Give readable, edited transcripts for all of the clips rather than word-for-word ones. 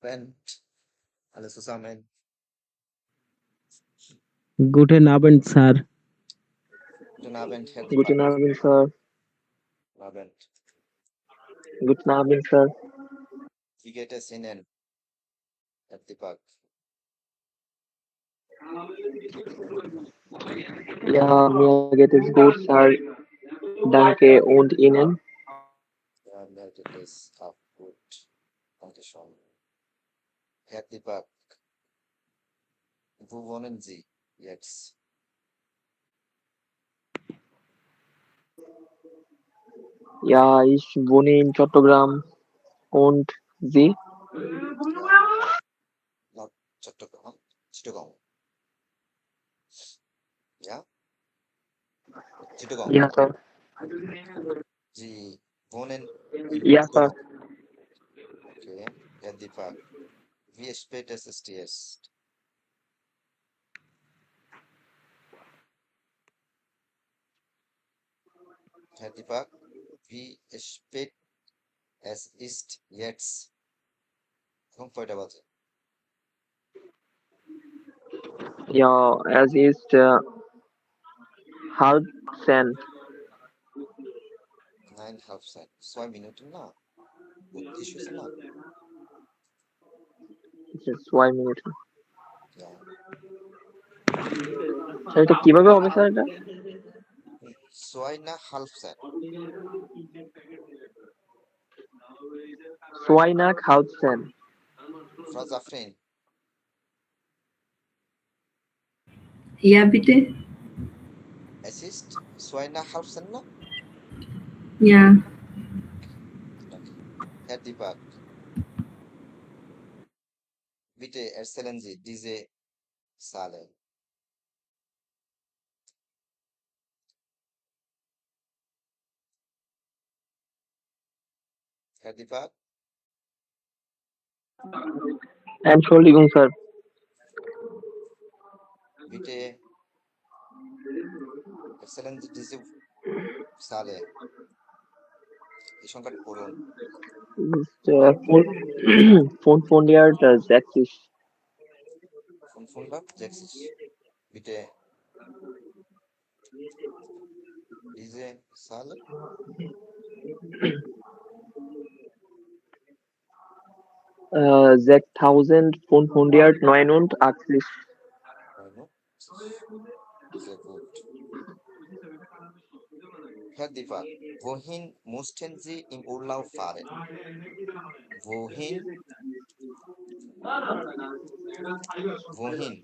Abend. Alle zusammen. Guten Abend, Sir. Guten Abend, Herr Guten Deepak. Abend, Sir. Guten Abend. Guten Abend, Sir. Wie geht es Ihnen, Herr Deepak? Ja, mir geht es gut, Sir. Danke. Und Ihnen? Ja, mir geht es auch gut. Dankeschön. Herr Deepak, wo wohnen Sie jetzt? Ja, ich wohne in Chattogram. Und Sie? Ja, Chattogram. Chittagong. Ja? Chittagong. Ja, Sir. Sie wohnen in Ja, Sir. Chittagong. Okay. Herr Deepak, wie spät ist es jetzt? Herr Deepak, wie spät es ist jetzt? Comfortable. Ja, es ist 10:30. 9:30. 2 Minuten না? 32 হয়েছে না? Es ist 2 Minuten. Ja. Sir এটা কিভাবে হবে sir এটা? 2,5. 2,500. Frau Safrin, Ja, bitte. es ist 2,5 না? Ja, Danke. Herr Deepak, bitte erzählen Sie diese Zahlen. Herr Deepak, Entschuldigung, Sir. bitte erzählen Sie diese Zahlen. এই সংখ্যাটা পড়ুন। Ist 560. 560. Bitte diese Zahlen. 6.589. Sehr gut. Herr Deepak, wohin mussten Sie im Urlaub fahren? Wohin? Wohin?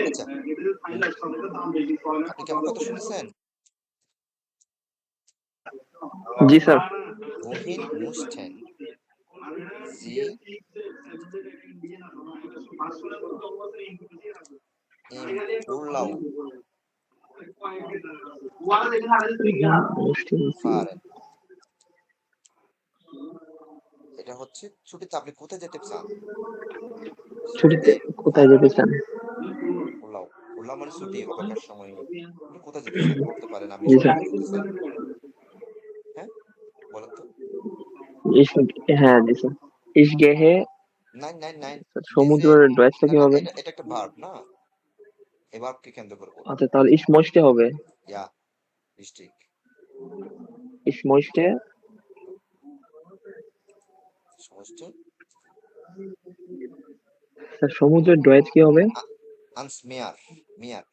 আচ্ছা আপনি কেমন কথা শুনেছেন? জি sir. Wohin mussten Sie im Urlaub fahren? এটা হচ্ছে ছুটিতে আপনি কোথায় যেতে চান? ছুটিতে কোথায় যেতে চান? উড়লাও উড়লাও মানে ছুটি অবকাশ সময় আপনি কোথায় যেতে চান বলতে পারেন আমি জি স্যার। সমুদ্রে যেতে চাই। হ্যাঁ বলেন তো। হ্যাঁ জি স্যার। ইশগেহে নাইন সমুদ্রের ডয়েসটা কি হবে? এটা একটা ভার্ব না, এই ভার্বকে কেন্দ্র করে বলুন। আচ্ছা তাহলে ইশ মস্টে হবে। ইয়া richtig. ইশ মস্টে সমস্ত স্যার সমুদ্রের ডয়েস কি হবে? ans Meer. Meer.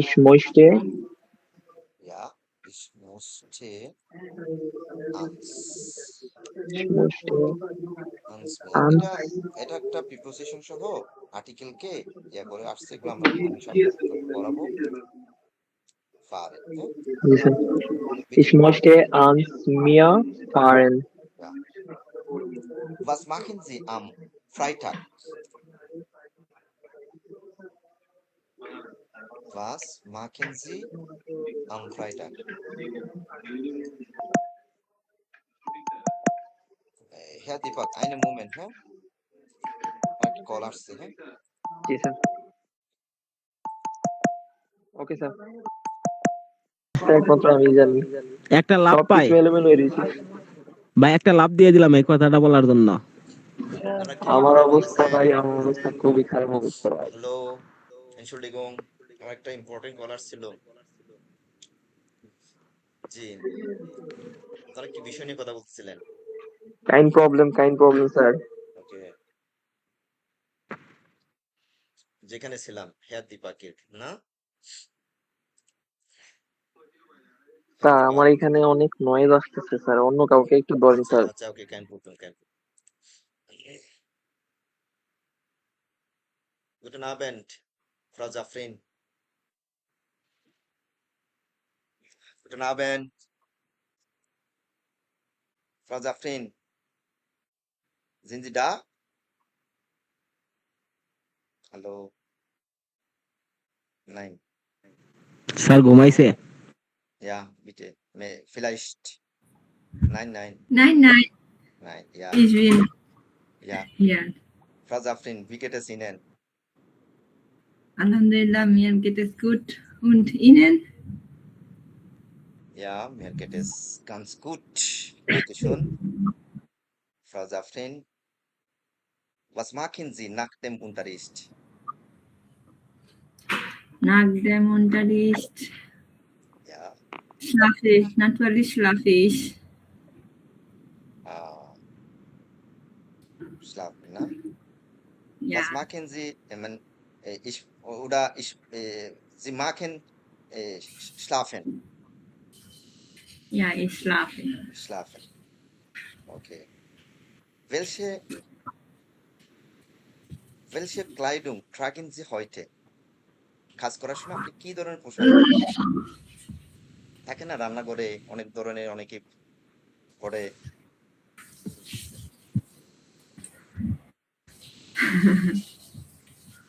Ich মস্টে ja ich musste ans Meer. এটা একটা প্রিপোজিশন সহ আর্টিকেল কে ইয়া করে আসছে, এগুলো আমি সব পড়াবো। fahren. Ich möchte ans Meer fahren. Ja. Was machen Sie am Freitag? Was machen Sie am Freitag? Herr Deepak, einen Moment, hä? একটা কল আসছে, হ্যাঁ? জি স্যার। Okay sir. জিনিসটা একমাত্র আমি জানি। একটা লাভ পাই সবকিছু এলোমেলো হয়ে রয়েছে। ভাই, একটা লাভ দিয়ে দিলাম এই কথাটা বলার জন্য। আমরা কি আমার কথা অবস্থা বলতেছেন? ভাই, আমার অবস্থা খুবই খারাপ অবস্থা ভাই। হ্যালো, এনশুল্ডিগং, আমার একটা ইম্পর্টেন্ট কলার ছিল। জি, আপনারা কি বিষয় নিয়ে কথা বলতেছিলেন? Kind problem sir. ওকে, যেখানে ছিলাম হেয়ার দীপাকের না স্যার দীপা। আমার এখানে অনেক নয়েজ আসতেছে স্যার, অন্য কাউকে একটু ধরেন আচ্ছা স্যার। আচ্ছা, ওকে, কেন প্রবলেম, কেন Guten Abend, Frau Safrin. Guten Abend, Frau Safrin. Sind Sie da? Hallo? Nein. Sir ঘুমাইছে? Ja, bitte. Vielleicht. Nein, nein, Nein, nein, nein. Ja, ich bin ja. hier. Frau Safrin, wie geht es Ihnen? Alhamdulillah, mir geht es gut. Und Ihnen? Ja, mir geht es ganz gut. Dankeschön. Frau Safrin, was machen Sie nach dem Unterricht? Nach dem Unterricht Ja, schlafe ich, natürlich schlafe ich. äh, schlafen, ne? Ja, Was machen Sie? Sie machen schlafen. ja, ich schlafe. Schlafen. Okay. Welche, welche Kleidung tragen Sie heute? কাজ করার সময় আপনি কি ধরনের পোশাক পরেন? থাকে না রান্নাঘরে অনেক ধরনের অনেকে পরে।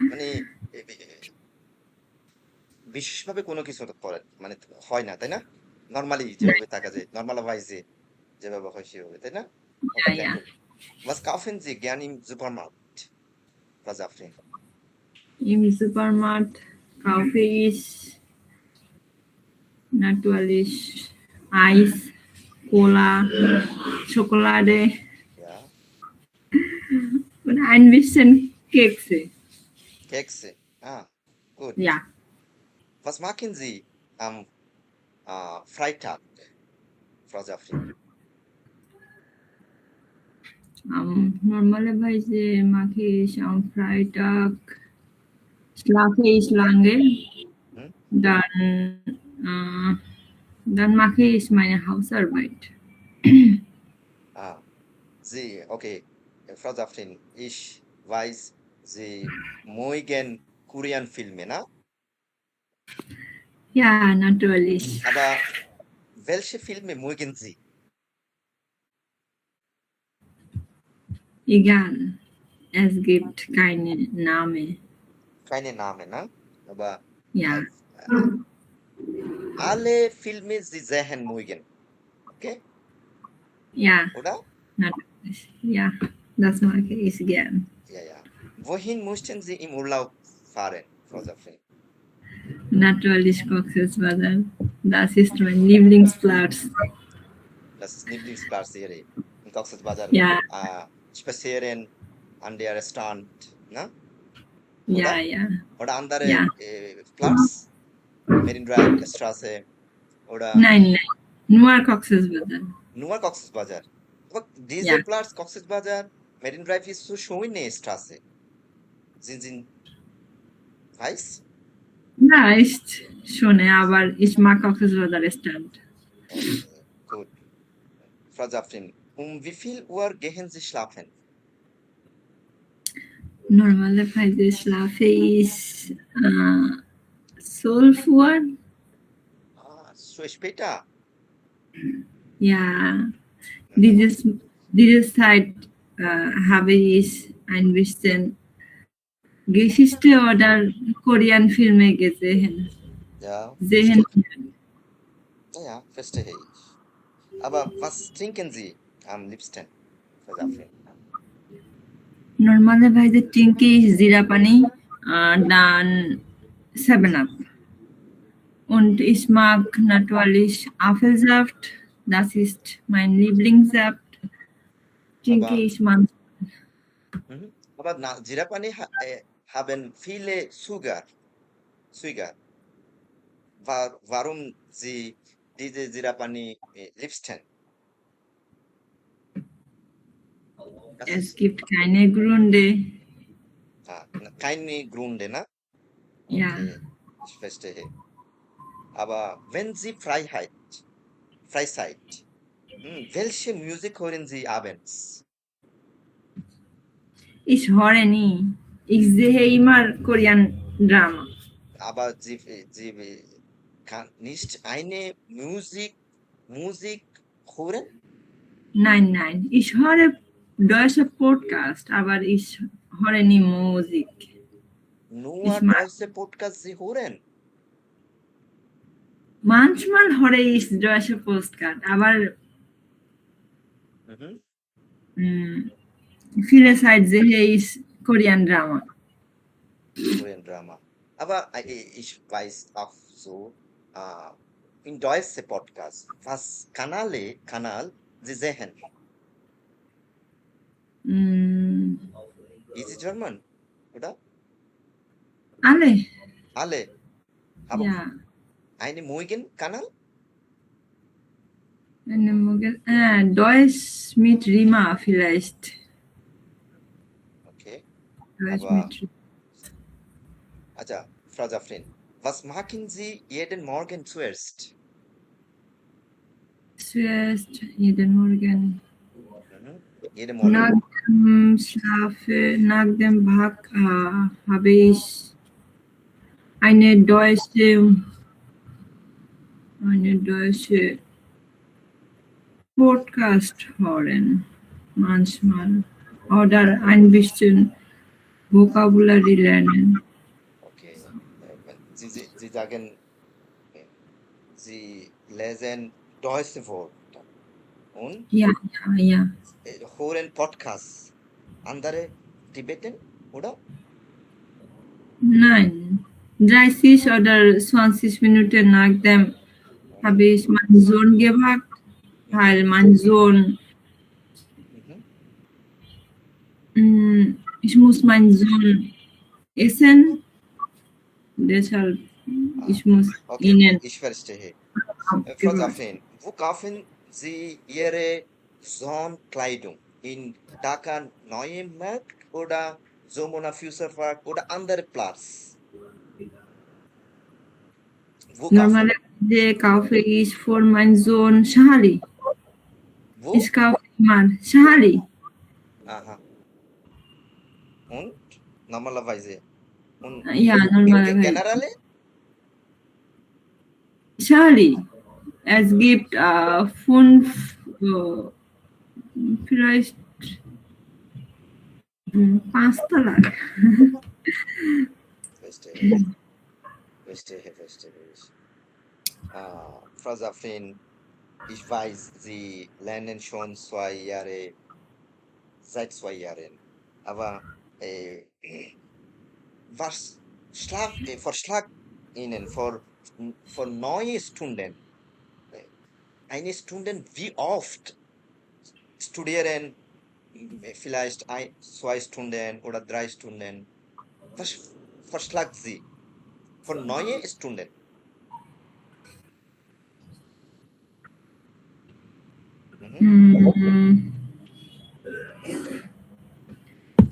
মানে বিশেষভাবে কোনো কিছু পরেন মানে হয় না, তাই না? নর্মালি যেভাবে থাকা যায়, নর্মাল ওয়াইজে যেভাবে হয় সেভাবে, তাই না? Ja, okay, ja. Thank you. Was kaufen Sie gern im Supermarkt, Frau Safrin? Im Supermarkt kaufe ich natürlich Eis, Cola, Schokolade Ja, und ein bisschen Kekse. Kekse. Ah, gut. Ja, Was machen Sie am Freitag, Frau Safrin? normalerweise mache ich am Freitag, schlafe ich lange, Hm? dann mache ich meine Hausarbeit. Ah, okay, Frau Safrin, ich weiß, Sie mögen Korean-Filme, ne? Ja, natürlich. Aber welche Filme mögen Sie? Egal, es gibt keine Name. Keine Namen, ne? Aber Ja, alle Filme, Sie sehen mögen, okay? ja, Oder? natürlich. Ja, das mag ich gern. Ja, ja. Wohin möchten Sie im Urlaub fahren, Frau Safrin? Natürlich Coxsbazar. Das ist mein Lieblingsplatz. Das ist Lieblingsplatz hier in Coxsbazar. Ja, Spazieren an der Strand, ne? ja, Oder? ja, Oder andere ja. Platz, Marine Drive, Straße oder Nein, nein, nur Coxsbazar. nur Coxsbazar. Aber Ja, dieser Platz, Coxsbazar, Marine Drive ist so schöne Straße. Sind Sie weiß? ja, ist schon, aber ich mag Coxsbazar Strand. Gut. Frau Safrin, um wie viel Uhr gehen Sie schlafen? Normalerweise schlafe ich 12 Uhr. So später. Ja, Mhm. diese Zeit habe ich ein bisschen Geschichte oder Korean-Filme gesehen. Ja, Sehen. ja, verstehe ich. Aber was trinken Sie am liebsten, Frau Safrin? Normalerweise trinke ich Zira Pani, dann 7 Up. Und ich mag natürlich Apfelsaft. Das ist mein Lieblingssaft. Trinke Aber, ich manchmal. aber Jirapani haben viele Sugar. Warum Sie diese Jirapani liebsten? Das Es ist gibt keine Gründe. keine Gründe, ne? Ja. Okay, ich verstehe. Aber wenn Sie Freizeit, welche Musik hören Sie abends? Ich höre nie. Ich sehe immer Korean Drama. Aber Sie kann nicht eine Musik hören? Nein. Ich höre deutsche Podcast, aber ich höre nie Musik. Nur Ich mag, deutsche Podcast Sie hören. manchmal höre ich deutsche Podcast, aber Mhm. viele Zeit sehe ich Korean Drama. Korean Drama. Aber ich weiß auch so, in deutsche Podcast, was Kanal Sie sehen? Mm, Easy German, oder? alle, Alle. Aber ja. eine Kanal? Deutsch mit Rima vielleicht. Okay. Deutsch Aber, mit Rima. also, Frau Jafrin, was machen Sie jeden Morgen zuerst? Zuerst jeden Morgen. Jeden Morgen. Nach dem Schlafen, nach dem Bad habe ich eine deutsche Podcast hören, manchmal. Oder ein bisschen Vocabulary lernen. Okay. Sie sagen, Sie lesen deutsche Wörter und Ja. hören Podcasts. Andere Tibetan, oder? Nein. 30 oder 20 Minuten nach dem habe ich meinen Sohn geweckt, weil mein Sohn, ich muss meinen Sohn essen, deshalb ich muss Okay, ihnen ich verstehe. Frau abgeben. Jafrin, wo kaufen Sie Ihre Sonnenkleidung? In Dhaka Neue Markt oder Somona Future Park oder andere Platz? Wo kaufen? Normalerweise kaufe ich für meinen Sohn Shali. Wo? Ich kaufe immer Shali. Aha. Und normalerweise. Und Ja, normalerweise. generell? Shali. Es gibt 5, vielleicht 5 Dollar. Verstehe. Frau Jafrin, ich weiß, Sie lernen schon seit 2 Jahren. Aber was verschlagt Ihnen für neue Stunden? Eine Stunde, wie oft studieren? Vielleicht 2 Stunden oder 3 Stunden. Was verschlagt Sie für neue Stunden?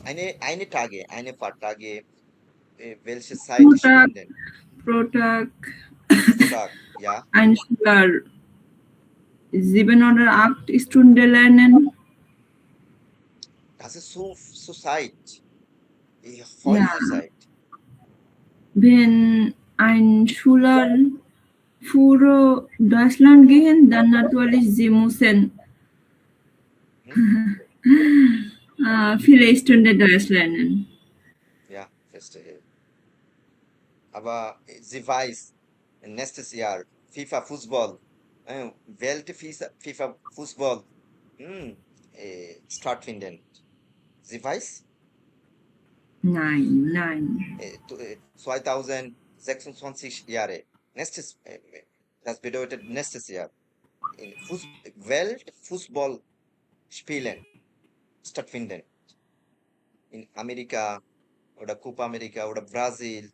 Eine paar Tage, welche Zeit Stunden? Pro Tag Pro Tag, ja. ein Schüler 7 oder 8 Stunden lernen. Das ist so Zeit. Voll Ja. viel Zeit. Wenn ein Schüler für Deutschland gehen, dann natürlich sie müssen viele Stunden Deutsch lernen. Ja, verstehe. Aber sie weiß, nächstes Jahr FIFA Fußball, Welt FIFA Fußball stattfinden. Sie weiß? Nein. 2026 Jahre Das bedeutet nächstes Jahr. In Weltfußballspielen stattfinden. In Amerika oder Copa America oder Brasil.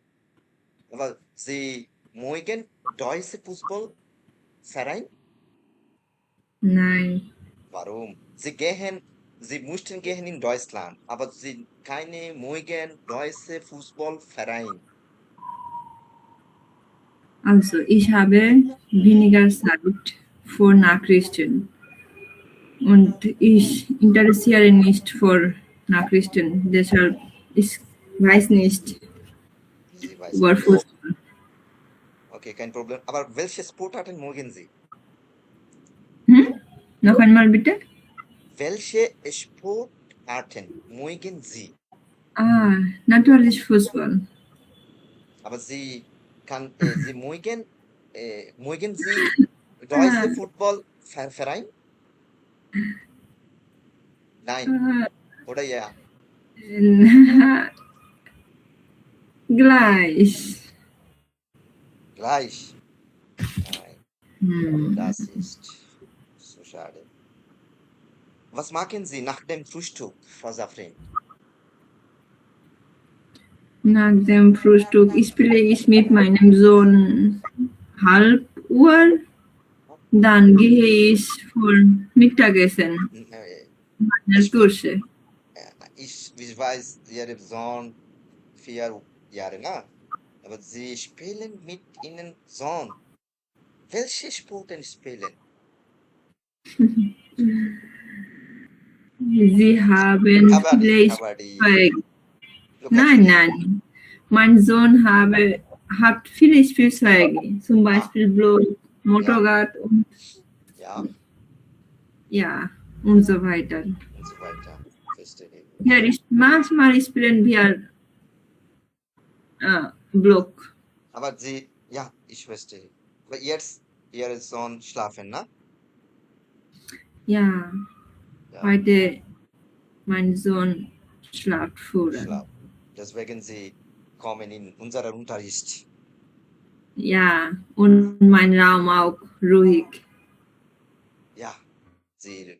Aber sie mögen deutsche Fußballverein? Nein. Warum? Sie mussten gehen in Deutschland, aber sie keine mögen deutsche Fußballverein. Also, ich habe weniger Zeit für Nachrichten. Und ich interessiere nicht für Nachrichten. Deshalb, ich weiß nicht Sie weiß über nicht. Fußball. Okay, kein Problem. Aber welche Sportarten mögen Sie? Noch einmal bitte? Welche Sportarten mögen Sie? Natürlich Fußball. Aber Sie mögen Sie deutsche Fußballverein? Nein. Oder ja? Gleich. Gleich. Nein, das ist so schade. Was machen Sie nach dem Frühstück, Frau Safrin? Nach dem Frühstück spiele ich mit meinem Sohn halb Uhr. Dann gehe ich für Mittagessen. Meine Dusche. Ich weiß, Ihre Sohn 4 Jahre, na? Aber Sie spielen mit Ihrem Sohn. Welche Sporten spielen? Sie haben vielleicht Kabaddi. Nein. Mein Sohn hat viele Spielzeuge, zum Beispiel Block, Motorrad und Ja, und so weiter. und so weiter. Verstehe. Ja, manchmal spielen wir Block. Aber ich verstehe. Aber jetzt, Ihr Sohn schlafen, ne? Ja, Ja, heute mein Sohn schlaft früher. Schlaf. Deswegen Sie kommen in unseren Unterricht. Ja, und mein Raum auch ruhig. Ja, Sie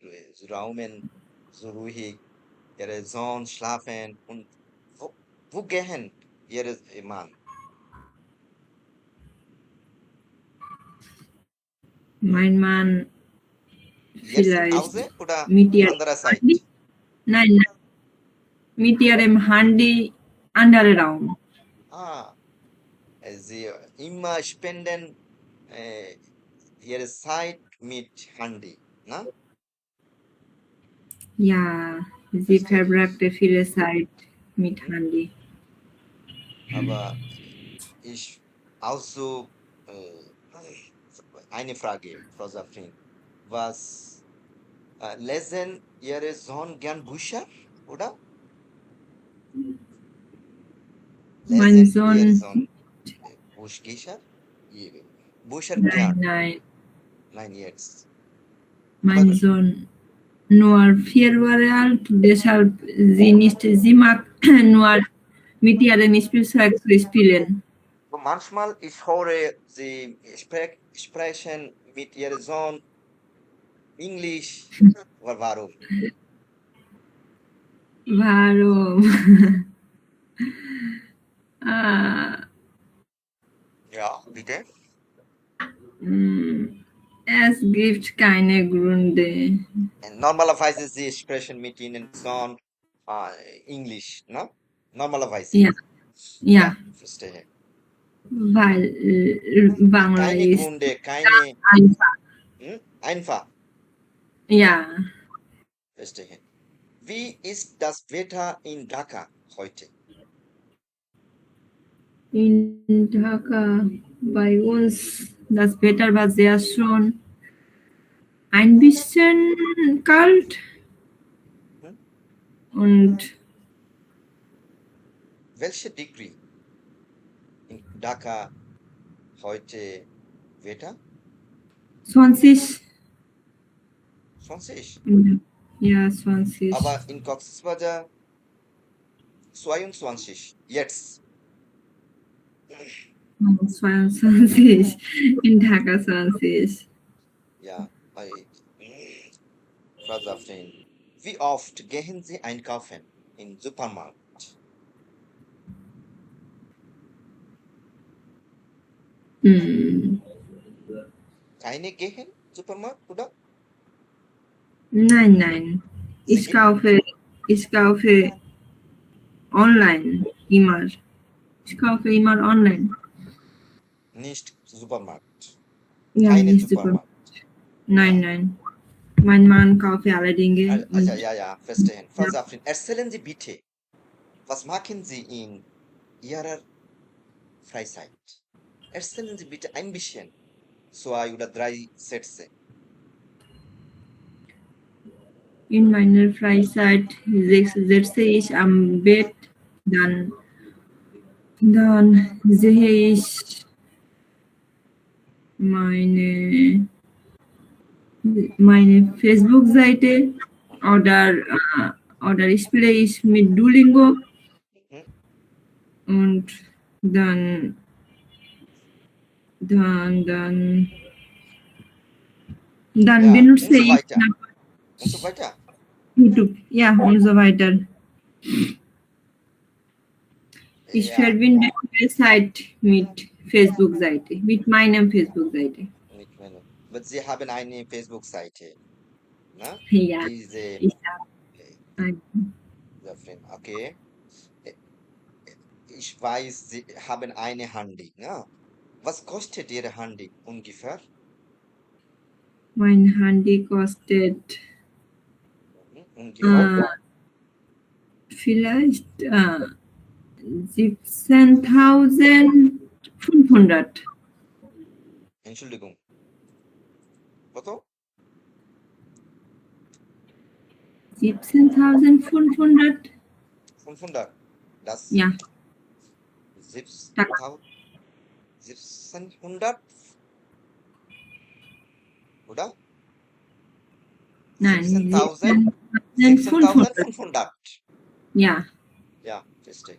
raumen so ruhig, Ihre Sohn schlafen und wo gehen Ihre Mann? Mein Mann Jetzt vielleicht zu Hause oder mit ihrem andererseits? Handy. Nein, mit ihrem Handy anderer Raum. Sie immer spenden Ihre Zeit mit Handy, ne? Ja, sie verbrachte viele Zeit mit Handy. Aber ich also eine Frage, Frau Safrin. Was lesen Ihre Sohn gern Bücher, oder? Mein Ihr Sohn, Sohn Bücher gern? Nein, jetzt. Mein Sohn nur 4 Jahre alt, deshalb sie mag nur mit ihrem Spielzeug zu spielen. Manchmal ich höre, Sie sprechen mit Ihrem Sohn Englisch. Warum? Warum? Ja, bitte. Es gibt keine Gründe. Normalerweise Sie sprechen mit Ihrem Sohn Englisch, ne? Normalerweise. Ja, verstehe. weil Bangla Keine ist Gründe, einfach. Einfach. Ja, Verstehe. Wie ist das Wetter in Dhaka heute? in Dhaka bei uns das Wetter war sehr schön. Ein bisschen kalt und Welche Degree in Dhaka heute Wetter? 20. 20. Ja, 20. Aber in Cox's Bazar 22. Jetzt. 22 in Dhaka 20. Ja, Frau Safrin. Wie oft gehen Sie einkaufen im Supermarkt? Keine gehen Supermarkt, oder? Nein. Ich Sie kaufe online immer. Ich kaufe immer online. nicht Supermarkt. Ja, Keine nicht super. Supermarkt. Nein. Mein Mann kauft alle Dinge. Also, ja, verstehen. Frau Safrin, erzählen Sie bitte, was machen Sie in Ihrer Freizeit? Erzählen Sie bitte ein bisschen, 2 oder 3 Sätze. In meiner Freizeit sitze ich am Bett, dann sehe ich meine Facebook-Seite oder spiele ich mit Duolingo Mhm. und dann Ja, benutze und so ich weiter. Und so weiter. YouTube, ja, und so weiter. Ich Ja, verbinde meine Zeit mit Facebook-Seite, mit meinem Facebook-Seite. nicht meine. Aber Sie haben eine Facebook-Seite, ne? Ja, Diese, ich habe. Safrin, okay. Äh, Ich weiß, Sie haben eine Handy, ne? Was kostet Ihre Handy ungefähr? Mein Handy kostet Ungefähr? vielleicht 17.500. Entschuldigung. Kto? 17.500? 500. Das Ja, 1700, oder? nein, 17.000? 17.500. 17.500. Ja, Ja, verstehe.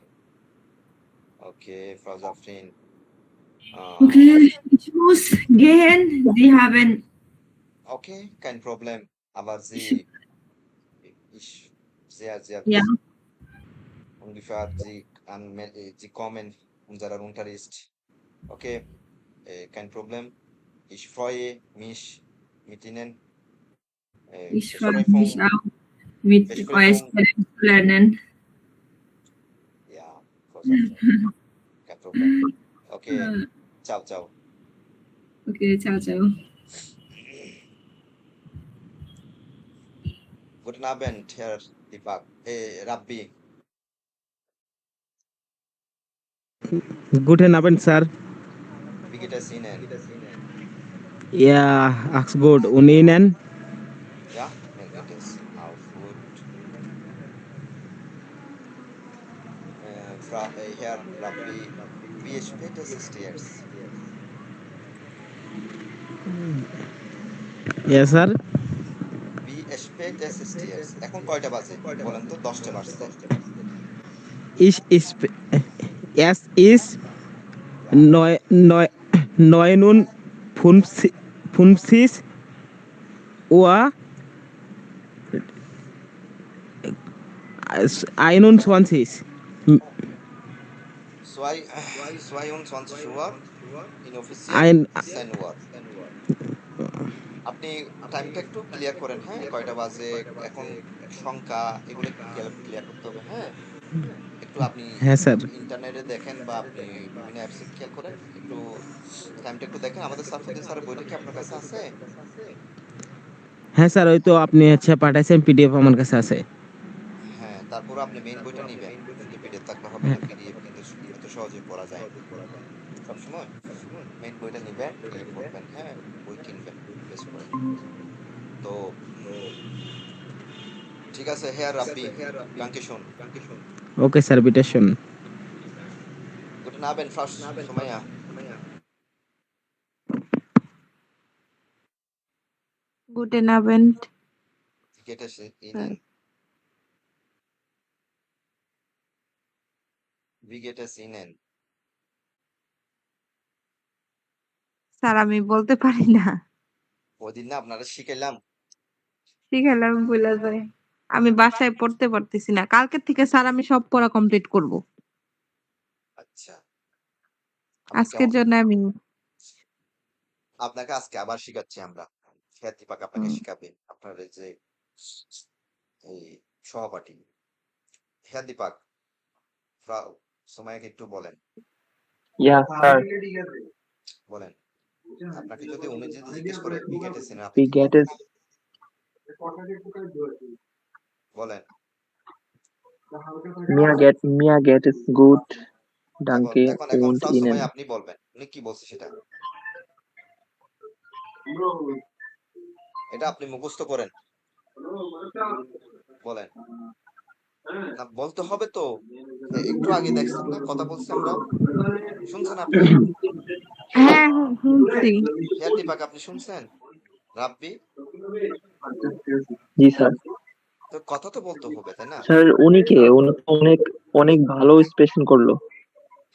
Okay, Frau Safrin. okay, ich muss gehen. Sie haben. Okay, kein Problem. Aber Ich, ich, sehr ja, ungefähr, Sie kommen unserer Unterricht. Okay, kein Problem. Ich freue mich mit Ihnen. ich freue mich Versprechung, auch, mit euch Versprechung, zu lernen. ja, Frau Safrin, kein Problem. Okay, ciao, ciao. Okay, ciao. Guten Abend, Herr Rabbi. Guten Abend, Sir. Wie geht es Ihnen? Ja, ach gut. Und Ihnen? Ja, mir geht es auch gut. Herr Rabbi, wie spät ist es jetzt? Yes, sir. Wie spät ist es jetzt? এখন কয়টা বাজে? বলেন তো 10টা বাজছে। Es ist Ja, 9:59 Uhr 21. zwei, 22 Uhr inoffiziell Ein, 10 Uhr। আপনি টাইমটা একটু ক্লিয়ার করেন, হ্যাঁ? কয়টা বাজে, এখন সংখ্যা, এগুলো একটু ক্লিয়ার করতে হবে, হ্যাঁ? একটু আপনি হ্যাঁ স্যার। ইন্টারনেটে দেখেন বা আপনি বিভিন্ন অ্যাপসে খেয়াল করেন, একটু টাইমটা একটু দেখেন। আমাদের সাইফুদ্দিন স্যারের বইটা কি আপনার কাছে আছে? হ্যাঁ স্যার, ওই তো আপনি পাঠাইছেন পিডিএফ আমার কাছে আছে। হ্যাঁ, তারপরে আপনি মেইন বইটা নিবেন, কিন্তু পিডিএফ থাকলে হবে হ্যাঁ না, পিডিএফ কিন্তু এত সহজে পড়া যায় না সবসময়। মেইন বইটা নিবেন, নিয়ে পড়বেন, হ্যাঁ? বই কিনবেন বেশ করে। তো ঠিক আছে, হেয়ার রাব্বি, danke schön. Okay sir, beta শুন। Guten Abend, Frau Sumaya. Guten Abend. Wie geht es Ihnen? Wie geht es Ihnen? Sir আমি বলতে পারি না। ওইদিন না আপনারা শিখাইলাম। শিখালাম ভুলা যায়। আমি বাসায় পড়তে পারতেছি না। কালকের থেকে স্যার আমি সব পড়া কমপ্লিট করব। আচ্ছা, আপনাকে আজকের জন্য আমি আপনাকে আজকে আবার শিখাচ্ছি আমরা। দীপাক আপনাকে হুম, শিখাবে। আপনার এই যে এই সহপাঠী। হ্যাঁ দীপাক, সোমায়াকে একটু বলেন। ইয়া স্যার, বলেন, আপনাকে যদি উনি যদি জিজ্ঞেস করে বিগেটেছেন আপনি we কি get বলবেন? is বলেন। Mia get is gut, এখন danke এখন এখন und ফ্রাউ Ihnen. সময় আপনি বলবেন উনি কি বলছে সেটা। এটা আপনি মুখস্থ করেন, বলেন। না বলতে হবে তো। একটু আগে দেখছেন না কথা বলছি আমরা, শুনছেন আপনি? হ্যাঁ শুনছি। হ্যাঁ দীপাক আপনি শুনছেন? রাব্বি, জি স্যার। তো কথা তো বলতে হবে তাই না? স্যার উনি কে? উনি তো অনেক অনেক ভালো স্পেশন করলো।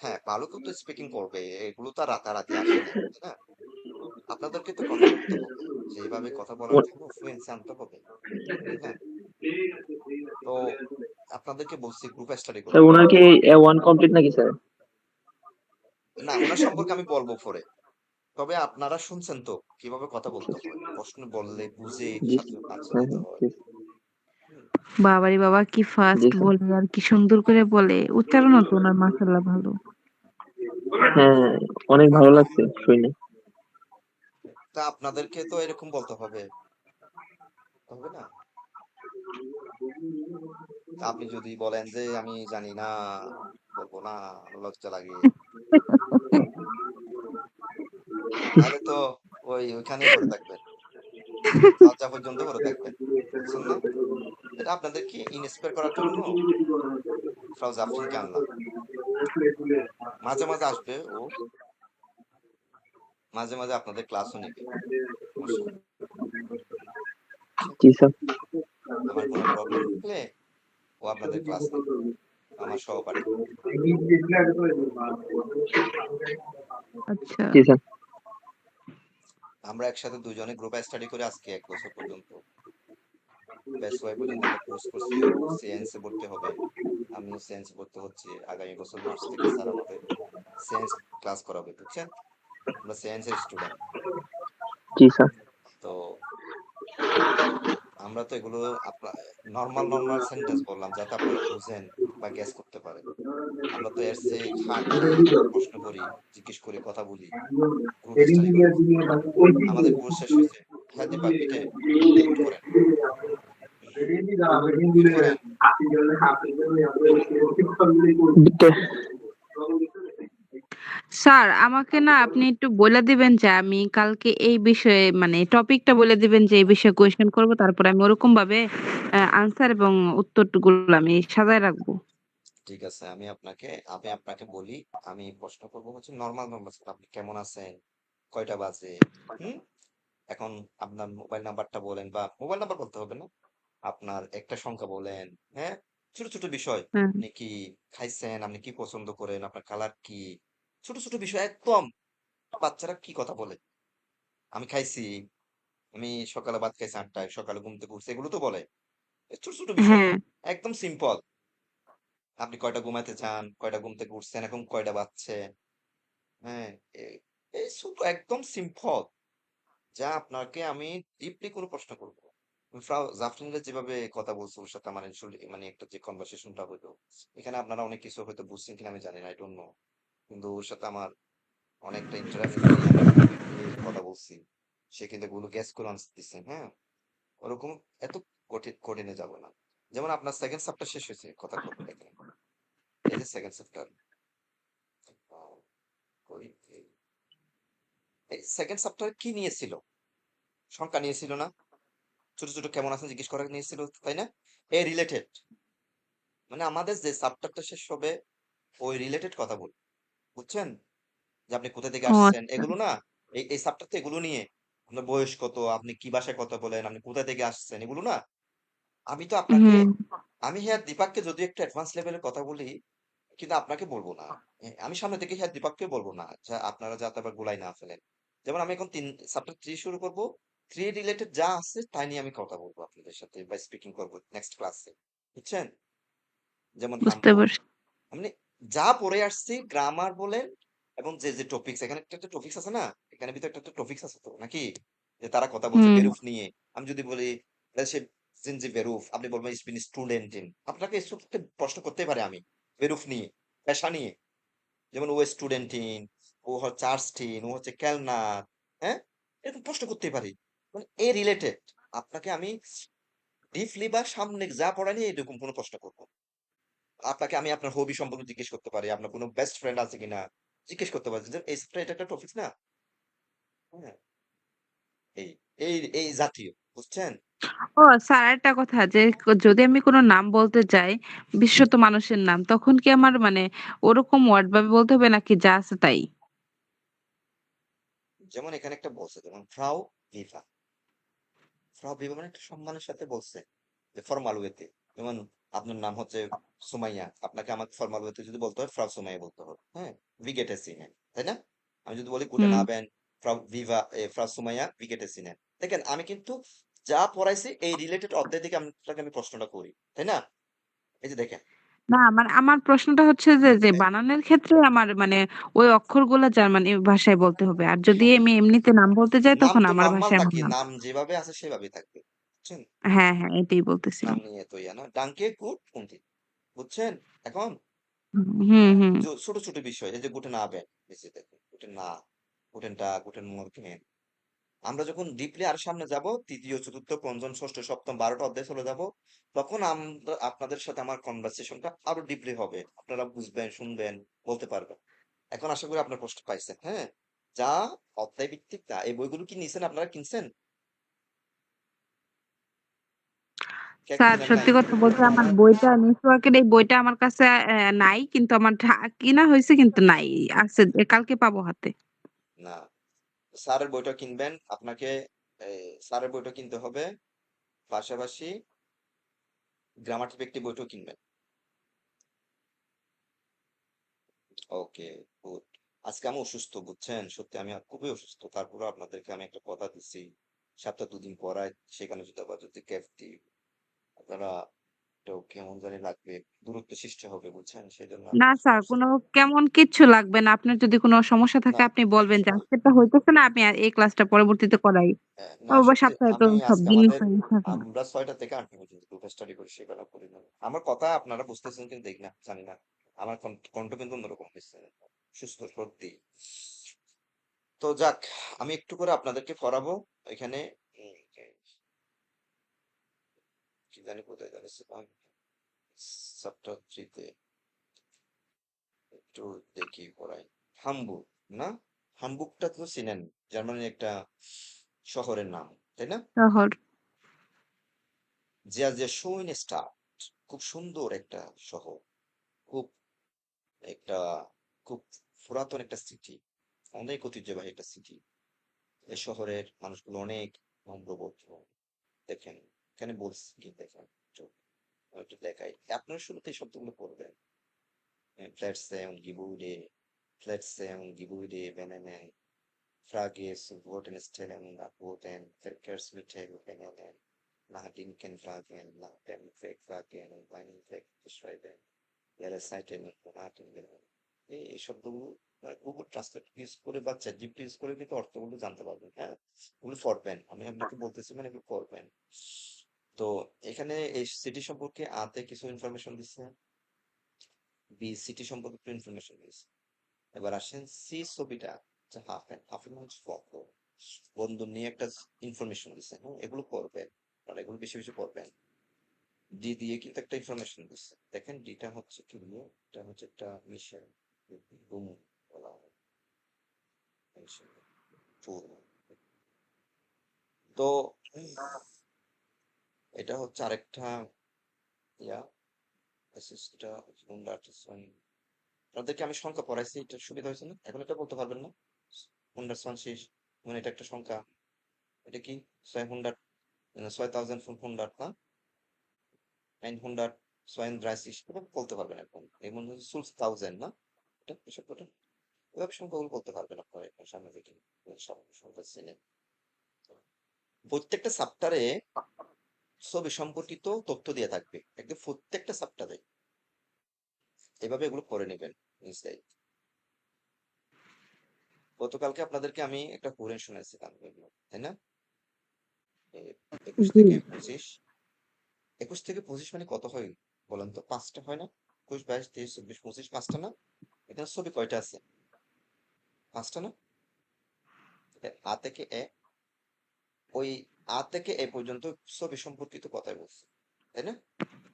হ্যাঁ ভালো কেউ তো স্পিকিং করবে, এগুলো তো আর রাতারাতি আসে না তাই না? আপনাদেরকে তো কথা বলতে হবে, যে এইভাবে কথা বলার ও- জন্য ফ্লুয়েন্সি আনতে হবে তাই না? তো আপনাদেরকে বলছি গ্রুপ স্টাডি স্যার করতে। ওনার কি A1 কমপ্লিট নাকি স্যার? না ওনার সম্পর্কে আমি বলবো পরে। তবে আপনারা শুনছেন তো কিভাবে কথা বলতে হয়, প্রশ্ন বললে বুঝে জি সাথে আনসার হ্যাঁ দিতে হ্যাঁ হয়। জি হুম, বাবারে বাবা কি ফাস্ট জি স্যার। বলে আর কি সুন্দর করে বলে। উচ্চারণও তো ওনার মাশাআল্লাহ ভালো। হ্যাঁ অনেক ভালো লাগছে শুনে। তা আপনাদেরকে তো এরকম বলতে হবে, হবে না? তা আপনি যদি বলেন যে আমি জানি না, বলবো না, আমার লজ্জা লাগে, তাহলে তো ওইখানেই পড়ে থাকবেন, লজ্জা পর্যন্ত পড়ে থাকবেন, বুঝছেন না? এটা আপনাদেরকে ইন্সপায়ার করার জন্য ফ্রাউজ আফরিনকে আনলাম। মাঝে মাঝে আসবে ও, মাঝে মাঝে আপনাদের ক্লাসও নেবে, সমস্যা নেই, বুঝছেন? জি স্যার। আমার কোনো প্রবলেম থাকলে ও আপনাদের ক্লাস নেবে, আমার সহপাঠী। আচ্ছা জি স্যার। আমরা একসাথে দুজনে গ্রুপে স্টাডি করে আজকে 1 বছর পর্যন্ত, ব্যাচ ওয়াই পর্যন্ত আমরা কোর্স করছি। ও সিএনসি ভর্তি হবে, আমিও সিএনসি ভর্তি হচ্ছি। আগামী বছর মার্চ থেকে স্যার আমাদের সিএনসি ক্লাস করাবে, বুঝছেন? আমরা সিএনসি এর স্টুডেন্ট। জি স্যার। তো আমরা তো এগুলো নর্মাল নর্মাল সেন্টেন্স বললাম যাতে আপনারা বুঝেন বা গ্যাস করতে পারেন। আমরা তো এর চেয়ে খাটি প্রশ্ন করি, জিজ্ঞেস করি, কথা বলি, গ্রুপ স্টাডি করি। আমাদের কোর্স শেষ হয়েছে। হ্যাঁ দীপাক মিটে মিউট করেন, মিউট করেন। স্যার আমাকে না আপনি একটু বলে দিবেন যে আমি কালকে এই বিষয়ে মানে টপিকটা বলে দিবেন যে এই বিষয়ে কোয়েশ্চেন করব, তারপরে আমি ওরকম ভাবে আনসার এবং উত্তরগুলো আমি সাজায় রাখবো। ঠিক আছে, আমি আপনাকে বলি। আমি প্রশ্ন করবো হচ্ছে নর্মাল নর্মাল, আপনি কেমন আছেন, কয়টা বাজে, হুম, এখন আপনার মোবাইল নাম্বারটা বলেন, বা মোবাইল নাম্বার বলতে হবে না, আপনার একটা সংখ্যা বলেন। হ্যাঁ, ছোট ছোট বিষয়, হ্যাঁ আপনি কি খাইছেন, আপনি কি পছন্দ করেন, আপনার কালার কি, ছোট ছোট বিষয় একদম। বাচ্চারা কি কথা বলে, আমি খাইছি, আমি সকালে ভাত খাইছি 8টায়, সকালে ঘুম থেকে উঠছি, এগুলো তো বলে। এই ছোট ছোট বিষয়, হ্যাঁ একদম সিম্পল। আপনি কয়টা ঘুমাতে চান, কয়টা ঘুম থেকে উঠছেন, এখন কয়টা বাজছে, হ্যাঁ, এ- এই ছোট একদম সিম্পল, যা আপনাকে আমি ডিপলি কোনো প্রশ্ন করবো। ফ্রাউ জাফরিনরা যেভাবে কথা বলছে ওর সাথে আমার মানে একটা যে কনভারসেশনটা হইলো, এখানে আপনারা অনেক কিছু হয়তো বুঝছেন কিনা আমি জানি না, আই ডোন্ট নো। কিন্তু ওর সাথে আমার অনেকটা ইন্টারাক্টলি আমি ডিপলি কথা বলছি, সে কিন্তু এগুলো গ্যাস করে আনসার দিচ্ছে। হ্যাঁ, ওরকম এত কঠিনে যাব না। যেমন আপনার সেকেন্ড চ্যাপ্টার শেষ হয়েছে, কথা কথা দেখেন, এই যে সেকেন্ড চ্যাপ্টার, এই সেকেন্ড চ্যাপ্টার কি নিয়েছিল? সংখ্যা নিয়েছিল না? ছোট ছোট কেমন আছেন জিজ্ঞেস করা নিয়েছিল তাই না? এই রিলেটেড, মানে আমাদের যে চ্যাপ্টারটা শেষ হবে ওই রিলেটেড কথা বল, বুঝছেন? যে আপনি কোথা থেকে ও আসছেন আচ্ছা এগুলো না, এই চ্যাপ্টার তো এগুলো নিয়ে, আপনার বয়স কত, আপনি কি ভাষায় কথা বলেন, আপনি কোথা থেকে আসছেন, এগুলো না। আমি তো আপনাকে, হুম আমি হ্যাঁ দীপাককে যদি একটু অ্যাডভান্স লেভেলের কথা বলি, কিন্তু আপনাকে বলবো না। আমি সামনে থেকে হ্যাঁ দীপাককে বলবো না, আপনারা যাতে আবার গোলাই না ফেলেন। যেমন আমি এখন চ্যাপ্টার 3 শুরু করব, 3 রিলেটেড যা আছে তাই নিয়ে আমি কথা বলবো আপনাদের সাথে বা স্পিকিং করব নেক্সট ক্লাসে, বুঝছেন? যেমন বুঝতে হাম্বুক, পারছি। মানে যা পড়ে আসছি গ্রামার বলেন, এবং যে যে টপিকস, এখানে একটা টপিকস আছে না, এখানে ভিতরে একটা টপিকস আছে তো নাকি, যে তারা কথা বলছে হুম। বেরুফ নিয়ে। আমি যদি বলি সে যে বেরুফ, আপনি বলবেন ইস বিন স্টুডেন্ট ইন, আপনাকে স্টুডেন্ট প্রশ্ন করতে পারে আমি বেরুফ নিয়ে, পেশা নিয়ে, যেমন ও স্টুডেন্ট ইন, ও হচ্ছে আর্স্টিন, ও হচ্ছে ক্যালনার, হ্যাঁ, এরকম প্রশ্ন করতে পারি, মানে এ রিলেটেড। আপনাকে আমি ডিপলি বা সামনে যা পড়ানি এরকম কোনো প্রশ্ন করবো। আপনাকে আমি আপনার হবি সম্পর্কে জিজ্ঞেস করতে পারি, আপনার কোনো বেস্ট ফ্রেন্ড আছে কিনা জিজ্ঞেস করতে পারি, যে এটা একটা টপিক না, হ্যাঁ, এই এই জাতীয়, বুঝছেন? ও স্যার, একটা কথা, যে যদি আমি কোনো নাম বলতে যাই, বিশেষত মানুষের নাম, তখন কি আমার মানে ওরকম ওয়ার্ড ভাবে বলতে হবে নাকি যা আছে তাই? যেমন এখানে একটা বলছে, যেমন ফ্রাউ ভিভা, ফ্রাউ ভিভা মানে একটা সম্মানের সাথে বলছে, যে ফর্মাল ওয়েতে। যেমন আপনার নাম হচ্ছে সুমাইয়া, আপনাকে আমাকে ফর্মাল ওয়েতে যদি বলতে হয় ফ্রাউ সুমাইয়া বলতে হবে, হ্যাঁ, ভিগেটে সিনেন, তাই না? আমি যদি বলি গুটেন হুম। আবেন, ফ্রাউ ভিভা, ফ্রাউ সুমাইয়া ভিগেটে সিনেন। দেখেন আমি কিন্তু যা পড়াইছি এই রিলেটেড অধ্যায় থেকে আপনাকে আমি প্রশ্নটা করি, তাই না? এই যে দেখেন, না, মানে আমার প্রশ্নটা হচ্ছে যে বানানের ক্ষেত্রে আমার মানে ওই অক্ষরগুলা জার্মানি ভাষায় বলতে হবে। আর যদি আমি এমনিতে নাম বলতে যাই নাম তখন তো আমার নরমাল ভাষায় আমার থাকে, নাম। নাম যেভাবে আছে সেভাবেই থাকবে, বুঝছেন? হ্যাঁ, হ্যাঁ, এটাই নাম বলতেছিলাম। নিয়ে তো ইয়া না, ডাঙ্কে গুড কোনটি, বুঝছেন? এখন হুম, হুম। ছোট ছোট বিষয়, এই যে গুটেন আবেন, এই যে দেখুন গুটেন না, গুটেন টা, গুটেন মর্গেন। আমরা যখন ডিপলি আর সামনে যাব, তৃতীয় চতুর্থ পঞ্চম ষষ্ঠ সপ্তম 12টা অধ্যায় চলে যাব, তখন আমরা আপনাদের সাথে আমার কনভারসেশনটা আরো ডিপলি হবে, আপনারা বুঝবেন, শুনবেন, বলতে পারবেন। এখন আশা করি আপনার প্রশ্ন পাইছেন, হ্যাঁ, যা অধ্যায় ভিত্তিক তা। এই বইগুলো কি নিছেন, আপনারা কিনছেন? কে স্যার, কিনেন নাই? সত্যি কথা বলতে আমার বইটা নেটওয়ার্কের এই বইটা আমার কাছে নাই, কিন্তু আমার কিনা হয়েছে কিন্তু নাই। আছে, কালকে পাবো হাতে। না, স্যারের বইটা কিনবেন আপনাকে, স্যারের বইটা কিনতে হবে, পাশাপাশি গ্রামাটিক একটি বইটাও কিনবেন। ওকে, গুড। আজকে আমি অসুস্থ, বুঝছেন? সত্যি আমি খুবই অসুস্থ, তারপরে আপনাদেরকে আমি একটা কথা দিচ্ছি, সপ্তাহ 2 দিন পড়ায়, সেখানে যদি আবার যদি গ্যাপ দিই, আপনারা একটু কেমন জানি লাগবে, দূরত্ব সৃষ্টি হবে, বুঝছেন? সেই জন্য আমি না আসলে স্যার, আসছি কোনো কেমন কিচ্ছু লাগবে না। আপনার যদি কোনো সমস্যা না। থাকে আপনি বলবেন যে আজকেরটা হইতেছে না, আমি এই ক্লাসটা পরবর্তীতে করাই। না বা সত্যি, সপ্তাহে তো আমি সব আজকে দিনই আমাদের থাকে না। আমরা 6টা থেকে 8টা পর্যন্ত গ্রুপ স্টাডি করি, সেগুলো করি না। আমার কথা আপনারা বুঝতেছেন কিন্তু দেখি না, জানি না, আমার কণ্ঠ কিন্তু অন্যরকম হয়েছে, সুস্থ সর্দি। তো যাক, আমি একটু করে আপনাদেরকে পড়াবো এখানে। উম, কি জানি কোথায় জানিছিলাম, চ্যাপ্টার 3-তে একটু দেখি পড়াই। হামবুর্গ, না? হামবুর্গটা তো চিনেন, জার্মানির একটা শহরের নাম, তাই না? শহর। জিয়া জিয়া সুইন স্টার, খুব সুন্দর একটা শহর, খুব একটা, খুব পুরাতন একটা সিটি, অনেক ঐতিহ্যবাহী একটা সিটি। এই শহরের মানুষগুলো অনেক নম্রভদ্র। দেখেন, এখানে বলছি কি, দেখেন একটু, আমি একটু দেখাই, আপনার শুরুতে এই শব্দগুলো পড়বেন। Plätze und Gebäude, Plätze und Gebäude benennen, Frage zu Wortenstellen und Antworten, Verkehrsmittel benennen, nach Linken fragen, nach dem Weg fragen und einen Weg beschreiben, Jahreszeiten und Monaten benennen। এই শব্দগুলো গুগল ট্রান্সলেট ইউজ করে বা ChatGPT use করে কিন্তু অর্থগুলো জানতে পারবেন, হ্যাঁ, ওগুলো পড়বেন, আমি আপনাকে বলতেছি, মানে এগুলো পড়বেন। তো এখানে এই সিটি সম্পর্কে আতে কিছু ইনফরমেশন দিচ্ছে, বি সিটি সম্পর্কে একটু ইনফরমেশন দিচ্ছে। এবার আসেন সি ছবিটা, যে হাফেন, হাফেন হচ্ছে ফটো, বন্ধু নিয়ে একটা ইনফরমেশন দিচ্ছে, হ্যাঁ, এগুলো পড়বেন, আর এগুলো বেশি বেশি পড়বেন। ডি দিয়ে কিন্তু একটা ইনফরমেশন দিচ্ছে, দেখেন ডিটা হচ্ছে কি নিয়ে, এটা হচ্ছে একটা মিশন, বুম বলা হয়, মিশন ফুল। তো এটা হচ্ছে আরেকটা ইয়া, এটা আপনাদেরকে আমি সংখ্যা পড়াইছি, এটা সুবিধা হয়েছে না? এখন এটা বলতে পারবেন না, 120, মানে এটা একটা সংখ্যা, এটা কি 600, 6500 না, 932, এটা বলতে পারবেন এখন, এর মধ্যে হচ্ছে 6000 না, এটা এই শব্দটা, এভাবে সংখ্যাগুলো বলতে পারবেন আপনারা এখানে সামনে থেকে সংখ্যা চিনেন। প্রত্যেকটা সাপ্টারে ছবি সম্পর্কিত তথ্য দিয়ে থাকবে একদম প্রত্যেকটা সাপ্টারে। এভাবে এগুলো করে নেবেন ইনসাইড। গতকালকে আপনাদেরকে আমি একটা কোরআন শোনাইছিলাম এগুলো, তাই না? 21 জি থেকে 25, 21 থেকে 25 মানে কত হয় বলেন তো? 5টা হয় না? 21, 22, 23, 24, 25, 5টা না? এখানে ছবি কয়টা আছে? 5টা না? আ থেকে এ, ওই আ থেকে এ পর্যন্ত ছবি সম্পর্কিত কথাই বলছি, তাই না?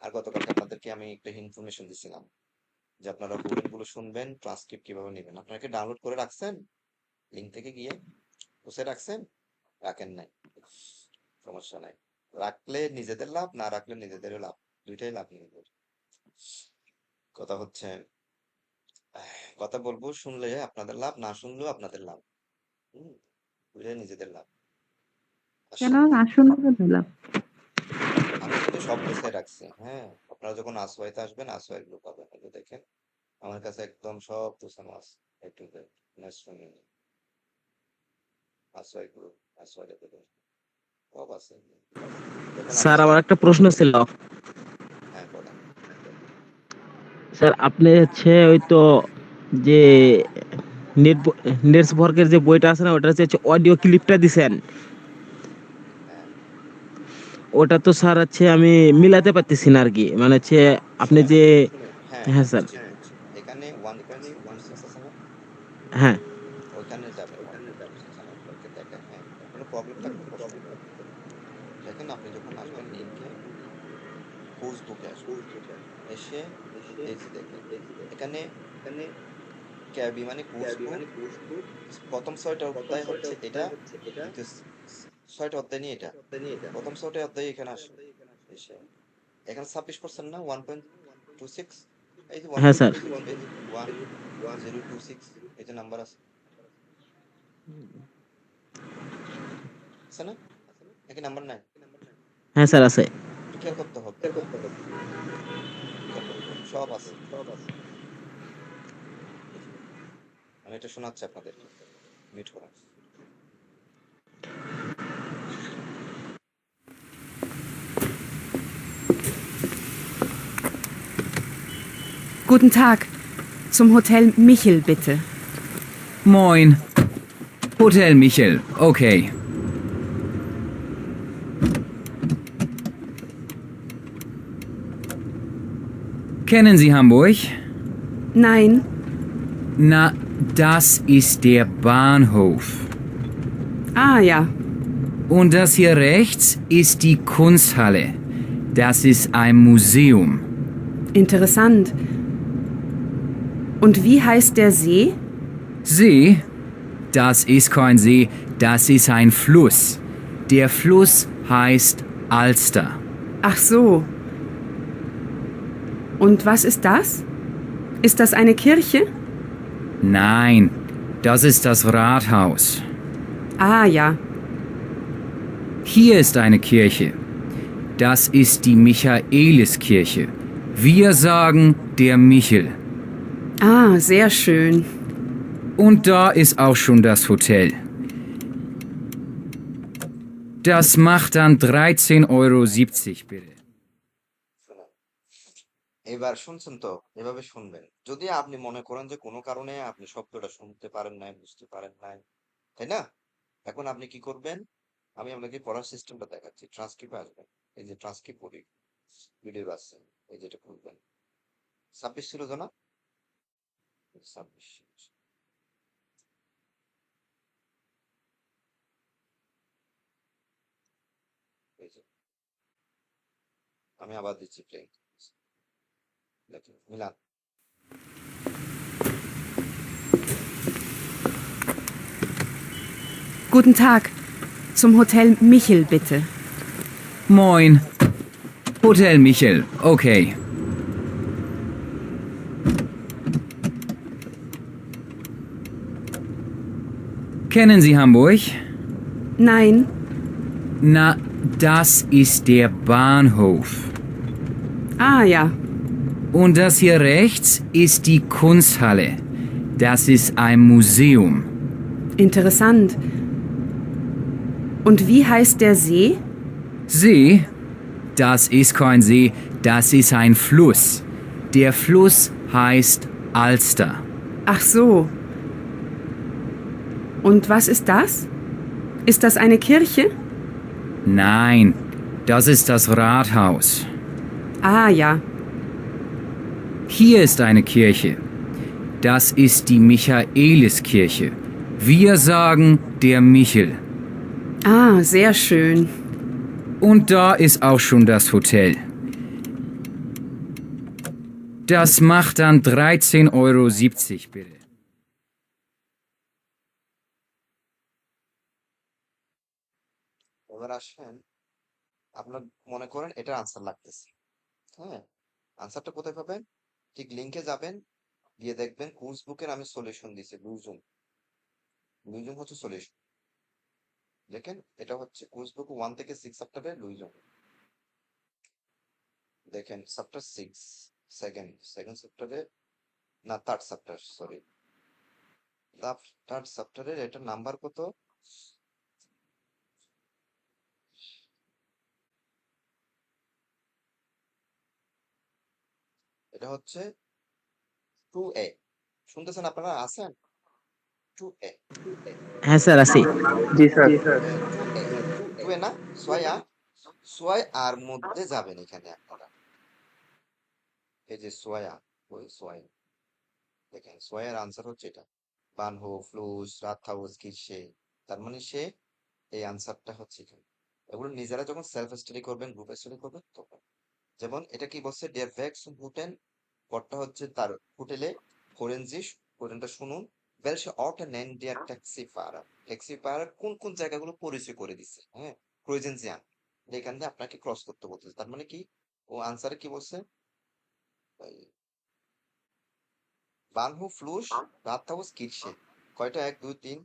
আর গতকালকে আপনাদেরকে আমি একটা ইনফরমেশন দিছিলাম যে আপনারা কোরআন গুলো শুনবেন, ট্রান্সক্রিপ্ট কিভাবে নেবেন। আপনারা কি ডাউনলোড করে রাখছেন? লিঙ্ক থেকে গিয়ে বসে রাখছেন? রাখেন নাই, সমস্যা নাই। রাখলে নিজেদের লাভ, না রাখলে নিজেদেরও লাভ, দুইটাই লাভ নিজেদের। কথা হচ্ছে কথা বলবো, শুনলে আপনাদের লাভ, না শুনলেও আপনাদের লাভ। দুইটাই নিজেদের লাভ। কেন আসেন, আসুন লাভ? আমি কিন্তু সব গুছাই রাখছি। হ্যাঁ, আপনারা যখন আসওয়াইতে আসবেন আসওয়াই গুলো পাবেন। এই যে দেখেন আমার কাছে একদম সব গোছানো আছে, A to Z, আসওয়াই গুলো, আসওয়াই সব আছে। যখন স্যার, আপনাদের আমার একটা প্রশ্ন ছিল। হ্যাঁ বলেন। স্যার, আপনি ওই তো যে নেট নেটসবর্গের যে বইটা আছে না, ওটা হচ্ছে অডিও ক্লিপটা দিছেন, হ্যাঁ ওটা তো স্যার আমি মিলাতে পারতেছি না আর কি, মানে আপনি শুনেন যে। হ্যাঁ হ্যাঁ স্যার। বুঝছি বুঝছি। এখানে 1.26 আছে না? হ্যাঁ ওইখানে যাবেন 1.26 আমার আপনাকে দেখেন। হ্যাঁ, কোনো প্রবলেম থাকলে প্রশ্ন করবেন। দেখেন আপনি যখন আসবেন লিঙ্কে, কোর্স বুকে আসবেন, এসে এই যে দেখেন এখানে ক্যাবি মানে কোর্স বুক, প্রথম 6টা অধ্যায় হচ্ছে এটা, দ্বিতীয় 6টা অধ্যায় নিয়ে এটা, প্রথম 6টা অধ্যায় এখানে আসবে। এসে এখানে 26% না 1.26, এই যে হ্যাঁ স্যার। 1.26, এই যে 1026, এই যে নাম্বার আছে আছে না? একই নাম্বার নাই? হ্যাঁ স্যার আছে। একটু খেয়াল করতে হবে, হ্যাঁ খেয়াল করতে হবে, সব আছে। এই যে, আমি এটা শোনাচ্ছি আপনাদেরকে, মিউট করা। Guten Tag. Zum Hotel Michel, bitte. Moin. Hotel Michel, okay. Kennen Sie Hamburg? Nein. Na, das ist der Bahnhof. Ah ja. Und das hier rechts ist die Kunsthalle. Das ist ein Museum. Interessant. Und wie heißt der See? See? Das ist kein See, das ist ein Fluss. Der Fluss heißt Alster. Ach so. Und was ist das? Ist das eine Kirche? Nein, das ist das Rathaus. Ah ja. Hier ist eine Kirche. Das ist die Michaeliskirche. Wir sagen der Michel. Ah, sehr schön. Und da ist auch schon das Hotel. Das macht dann 13,70 Euro, bitte. শোনেন, এবার শুনছেন তো? এভাবে শুনবেন। যদি আপনি মনে করেন যে কোনো কারণে আপনি শব্দটা শুনতে পারেন নাই, বুঝতে পারেন নাই, তাই না? এখন আপনি কি করবেন? আমি আপনাকে পড়ার সিস্টেমটা দেখাচ্ছি। ট্রান্সক্রিপ্টে আসবেন, এই যে ট্রান্সক্রিপ্ট পড়ি, ভিডিও আছে, এই যেটা খুলবেন। 26 ছিল তো না? 26, এই যে আমি আবার দিচ্ছি প্লে, দেখেন Milan. Guten Tag. Zum Hotel Michel, bitte. Moin. Hotel Michel, okay. Kennen Sie Hamburg? Nein. Na, das ist der Bahnhof. Ah ja. Und das hier rechts ist die Kunsthalle. Das ist ein Museum. Interessant. Und wie heißt der See? See? Das ist kein See, das ist ein Fluss. Der Fluss heißt Alster. Ach so. Und was ist das? Ist das eine Kirche? Nein, das ist das Rathaus. Ah ja. Hier ist eine Kirche. Das ist die Michaeliskirche. Wir sagen der Michel. Ah, sehr schön. Und da ist auch schon das Hotel. Das macht dann 13,70 Euro, bitte. এবার আসেন, আপনার মনে করেন এটার answer লাগতেছে। হ্যাঁ, আনসারটা কোথায় পাবেন? ঠিক লিংকে যাবেন, গিয়ে দেখবেন কোর্স বুকের আমি সলিউশন দিছি, লুজুম। লুজুম হচ্ছে সলিউশন। দেখেন এটা হচ্ছে কোর্স বুক 1 থেকে 6 চ্যাপ্টারের লুজুম। দেখেন চ্যাপ্টার 6 সেকেন্ড চ্যাপ্টারে, না থার্ড চ্যাপ্টার, সরি, থার্ড চ্যাপ্টারের এটা নাম্বার কত? এটা হচ্ছে 2A। শুনতেছেন আপনারা? আছেন? 2A। হ্যাঁ স্যার আছি। জি স্যার। 2A না, সোয়া আর মধ্যে যাবেন এখানে আপনারা। এই যে সোয়া, ওই সোয়া, দেখেন সোয়ার আনসার হচ্ছে এটা, বানহোফ, ফ্লুস, রাতহাউস, কিসে। তার মানে সে এই আনসারটা হচ্ছে এখানে। এগুলো নিজেরা যখন সেলফ স্টাডি করবেন, গ্রুপ স্টাডি করবেন তখন। যেমন এটা কি বলছে, ডের ভ্যাক্স হুটেন, পরটা হচ্ছে তার হোটেলে ফরেনজিস, হোটেলটা শুনুন। বেলসে অর্টে নেন ডিয়ার ট্যাক্সি পাড়া কোন কোন জায়গাগুলো পরিচয় করে দিচ্ছে। হ্যাঁ, ক্রোজেনজিয়ান, এখান থেকে আপনাকে ক্রস করতে বলতেছে। তার মানে কি ও আনসারে কি বলছে, বানহু, ফ্লুস, রাতহাউস, কিরসে। কয়টা? 1 2 3,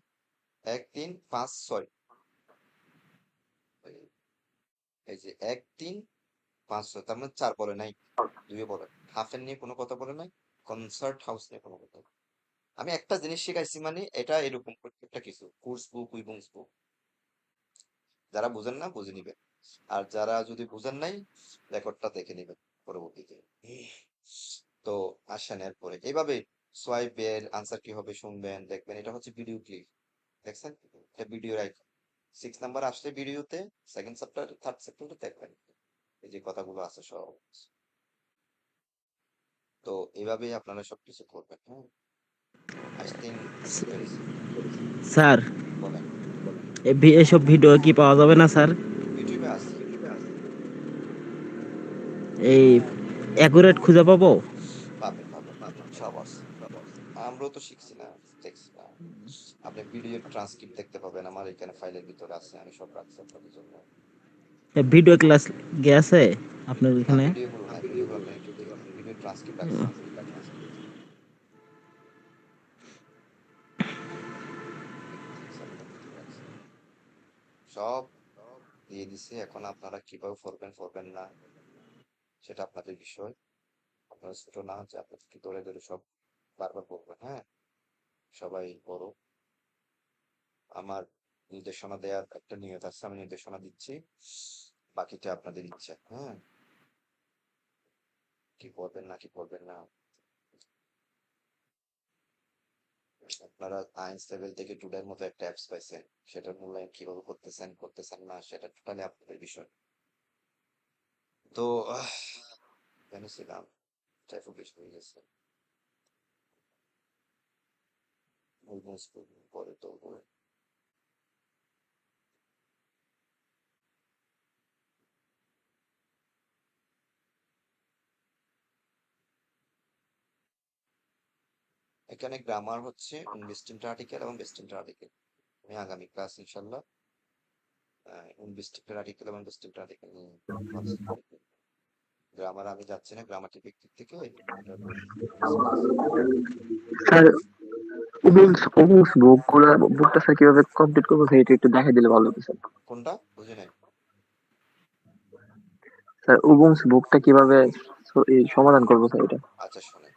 1 3 5 6। এই যে 1 3 5 6, তার মানে 4 বলে নাই, 2 বলে। হাফের নিয়ে কোনো কথা বলে নাই, কনসার্ট হাউস নিয়ে কোনো কথা। আমি একটা জিনিস শিখাইছি, মানে এটা এরকম প্রত্যেকটা কিছু কোর্স বুক, উইবুংস বুক। যারা বুঝেন না বুঝে নিবেন, আর যারা যদি বুঝেন নাই রেকর্ডটা দেখে নিবেন পরবর্তীতে। তো আসেন এরপরে এইভাবে সোয়াইপ এর আনসার কি হবে শুনবেন, দেখবেন। এটা হচ্ছে ভিডিও ক্লিপ, দেখছেন? এটা ভিডিও আইকন। 6 নাম্বার আসলে ভিডিওতে, সেকেন্ড চ্যাপ্টার, থার্ড চ্যাপ্টারে দেখবেন এই যে কথাগুলো আছে সব। তো এইভাবেই আপনারা সবকিছু করবেন। হ্যাঁ, আই থিংক বুঝতে পেরেছি। স্যার বলেন। এসব ভিডিও কি পাওয়া যাবে না স্যার? ইউটিউবে আছে, এই অ্যাকুরেট খুঁজে পাবো? পাবেন পাবেন পাবেন, সব আছে। আমরাও তো শিখছি না, দেখছি না। আপনি ভিডিও ট্রান্সক্রিপ্ট দেখতে পাবেন, আমার এখানে ফাইলের ভিতরে আছে, আমি সব রাখছি আপনাদের জন্য। ভিডিও ক্লাস গেছে আপনার না, এখানে? ভিডিওগুলো না, ভিডিওগুলো আপনি ইউটিউব থেকে দেখবেন, ভিডিও ট্রান্সক্রিপ্ট রাখছি। সব দিয়ে দিছি, এখন আপনারা কিভাবে পড়বেন না সেটা আপনাদের বিষয়। আপনারা ছোট না হচ্ছে আপনাদেরকে ধরে ধরে সব বারবার পড়বেন। হ্যাঁ, সবাই পড়ো। আমার নির্দেশনা দেওয়ার একটা নিয়ত আছে, আমি নির্দেশনা দিচ্ছি, বাকিটা আপনাদের ইচ্ছা। হ্যাঁ, কি পড়বেন না। আপনারা আইন্স লেভেল থেকে টুডের মতো একটা অ্যাপস পাইছেন, সেটার মূল্যায়ন কিভাবে করতেছেন না, সেটা টোটালি আপনাদের বিষয়। তো জানিছিলাম টাইফো বেশি হয়ে গেছে, পরে তো এখানে গ্রামার হচ্ছে ইনভেস্টিংটা আর্টিকেল এবং বেস্টিংটা আর্টিকেল। আমি আগামী ক্লাস ইনশাল্লাহ ইনভেস্টিংটা আর্টিকেল এবং বেস্টিংটা আর্টিকেল নিয়ে গ্রামার আমি যাচ্ছি না, গ্রামাটিক ব্যক্তির থেকে স্যার বুকটা স্যার কিভাবে কমপ্লিট করবো স্যার, এটা একটু দেখা দিলে ভালো হতো স্যার। কোনটা বুঝে নাই স্যার উবুংস বুকটা কিভাবে সমাধান করবো স্যার এটা? আচ্ছা শোনেন,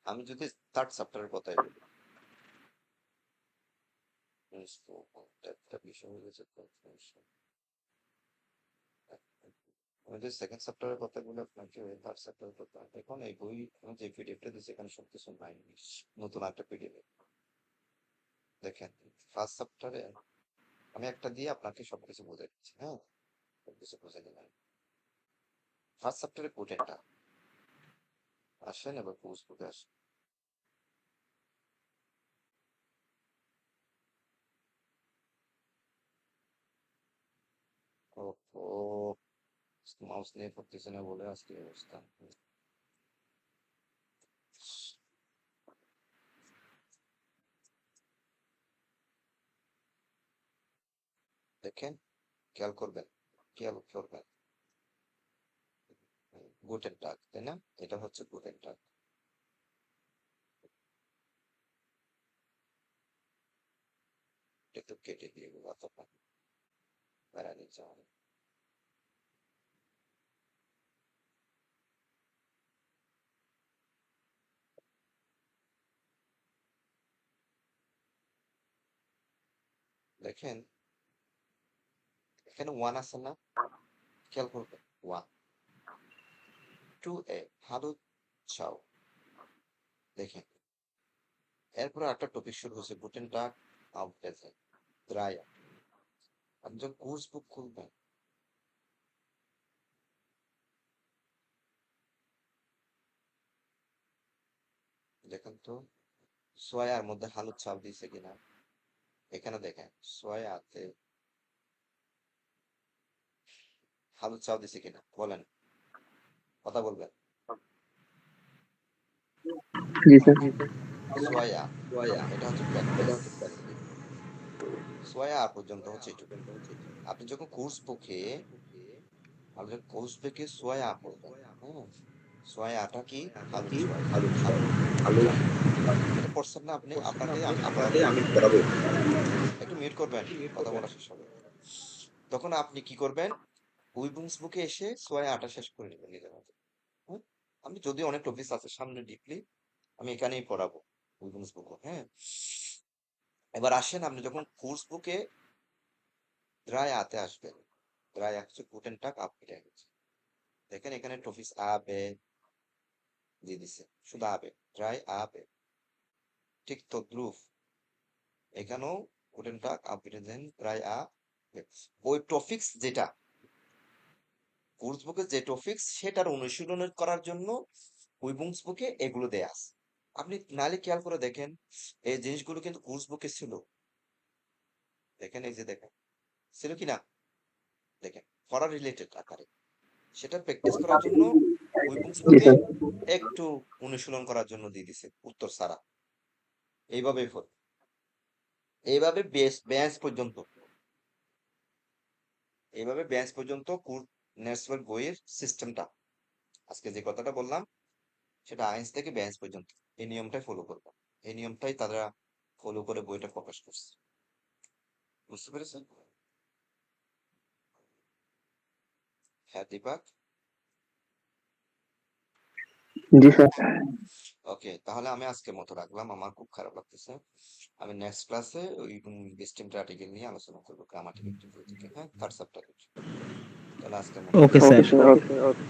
আমি যদি থার্ড চ্যাপ্টারের কথাই বলি। একটা বিষয় হয়েছে আমাদের সেকেন্ড চ্যাপ্টারের কথা বলে আপনাকে থার্ড চ্যাপ্টারের কথা। এখন এই বই আমি যে পিডিএফটা দিচ্ছি এখানে সবকিছু নাই, নতুন একটা পিডিএফ। দেখেন ফার্স্ট চ্যাপ্টারে আমি একটা দিয়ে আপনাকে সবকিছু বুঝাই দিচ্ছি। হ্যাঁ, সবকিছু বুঝাই দিলাম। ফার্স্ট চ্যাপ্টারে কোটেনটা আসেন, এবার কোর্স বুকে আসেন। ও মাউস নিয়ে পড়তেছে না বলে আজকে অবস্থা। দেখেন, খেয়াল করবেন, খেয়াল করবেন, গুটেন টাগ, তাই না? এটা হচ্ছে গুটেন টাগ। একটু কেটে দিয়ে অতটা বেড়ানি চাই। দেখেন এখানে ওয়ান আছে না, খেয়াল করবেন, ওয়ান টু এ হালু চাও। দেখেন এরপরে একটা টপিক শুরু হচ্ছে গুটেন টাগ আউটলেসে দ্রায়া। আপনি যখন কোর্স বুক খুলবেন, দেখেন তো সোয়ার মধ্যে হালু চাপ দিয়েছে কিনা। এখানে দেখেন সোয়াতে হালু চাপ দিছে কিনা, বলেন, কথা বলবেন। জি স্যার। সোয়া এটা হচ্ছে প্র্যাকটিস। সোয়া পর্যন্ত হচ্ছে এটুকু। আপনি যখন কোর্স বুকে সোয়া পড়বেন, হ্যাঁ, সোয়াটা কি হালু ছোঁয়া, হালু এটা পড়ছেন না আপনি? আপনাকে আমি পড়াবো, একটু মিউট করবেন, কথা বলা শেষ হবে। তখন আপনি কি করবেন, উইবুংস বুকে এসে সোয়া শেষ করে নেবেন নিজের মতো। হ্যাঁ, আমি যদি অনেক টপিক আছে সামনে ডিপলি আমি এখানেই পড়াবো উইবুংস বুক। হ্যাঁ, এবার আসেন আপনি যখন কোর্স বুকে ড্রাই আতে আসবেন, ড্রাই হচ্ছে গুটেন টাগ আপডেট। দেখেন এখানে টপিস আবে দিয়ে দিছে, শুধু আবে, ড্রাই আবে। ঠিক তো দ্রুফ এখানেও গুটেন টাগ আপডেট দেন ড্রাই আ। ওই টপিক্স যেটা কোর্স বুকে যে টপিক্স সেটার অনুশীলন করার জন্য উইবুংস বুকে এগুলো দেয়া আছে। আপনি নালে খেয়াল করে দেখেন এই জিনিসগুলো কিন্তু কোর্স বুকে ছিল। দেখেন এই যে দেখেন ছিল কিনা, দেখেন পড়া রিলেটেড আকারে। সেটা প্র্যাকটিস করার জন্য উইবুংস জি বুকে স্যার। একটু অনুশীলন করার জন্য দিয়ে দিছে উত্তর সারা। এইভাবেই হল, এইভাবে বেঞ্চ পর্যন্ত, এইভাবে বেঞ্চ পর্যন্ত নেটওয়ার্ক বইয়ের সিস্টেমটা আজকে যে কথাটা বললাম সেটা আইন্স থেকে বেঞ্চ পর্যন্ত এই নিয়মটাই ফলো করবো। এই নিয়মটাই তারা ফলো করে বইটা প্রকাশ করছে। বুঝতে পেরেছেন? হ্যাঁ দীপক, জি স্যার। ওকে, তাহলে আমি আজকের মতো রাখলাম, আমার খুব খারাপ লাগতেছে। আমি নেক্সট ক্লাসে ওই ডিস্টিংক্ট আর্টিকেল নিয়ে আলোচনা করবো, গ্রামাটিক থেকে। হ্যাঁ, থার্ড সাবটাইটেল। তাহলে আজকের মতো ওকে ওকে স্যার। স্যার, ওকে।